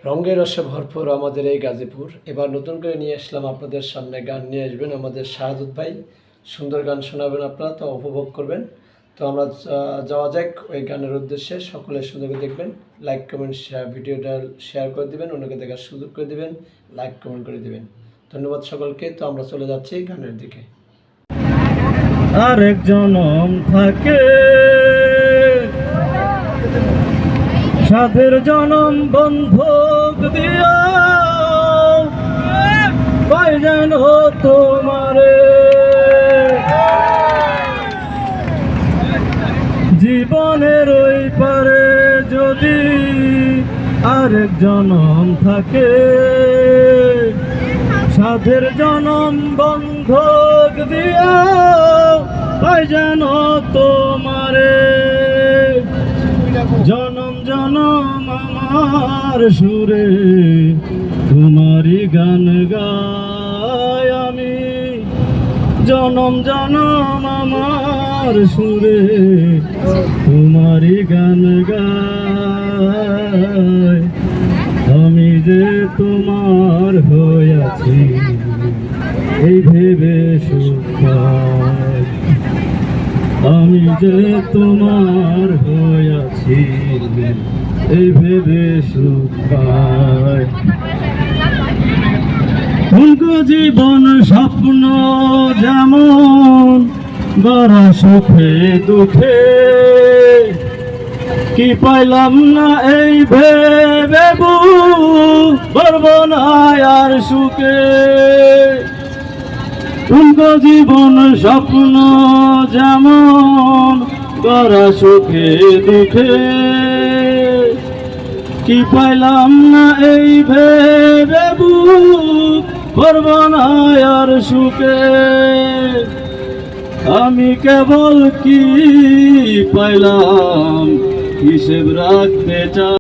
রঙের রসে ভরপুর আমাদের এই গাজীপুর। এবার নতুন করে নিয়ে আসলাম আপনাদের সামনে, গান নিয়ে আসবেন আমাদের শাহাদুত ভাই। সুন্দর গান শোনাবেন আপনারা, তো উপভোগ করবেন। তো আমরা যাওয়া যাক ওই গানের উদ্দেশ্যে। সকলে সুন্দর করে দেখবেন, লাইক কমেন্ট শেয়ার, ভিডিওটা শেয়ার করে দিবেন, অন্যকে দেখার সুযোগ করে দিবেন, লাইক কমেন্ট করে দিবেন। ধন্যবাদ সকলকে। তো আমরা চলে যাচ্ছি গানের দিকে। আরেক জনম থাকে, সাধের জনম বন্ধক দিয়া পাই যেন তোমারে, জীবনের ওই পারে যদি আরেক জনম থাকে, সাধের জনম বন্ধক দিয়া পাই যেন তোমারে। জনম জনম আমার সুরে তোমারই গান গাই আমি, জনম জনম আমার সুরে তোমারই গান গাই। আমি যে তোমার হইয়াছি এই ভেবে সুখ পাই, আমি যে তোমার হইয়াছি এই ভেবে সুখ পাই। জীবন স্বপ্ন যেমন গড়া সুখে দুঃখে, কি পাইলাম না এই ভেবে পারব না আর সুখে। জীবন স্বপ্ন যেমন গড়া সুখে দুঃখে, কি পাইলাম না এই ভেবে পারব না আর সুখে। আমি কেবল কি পাইলাম হিসেব রাখতে চাই।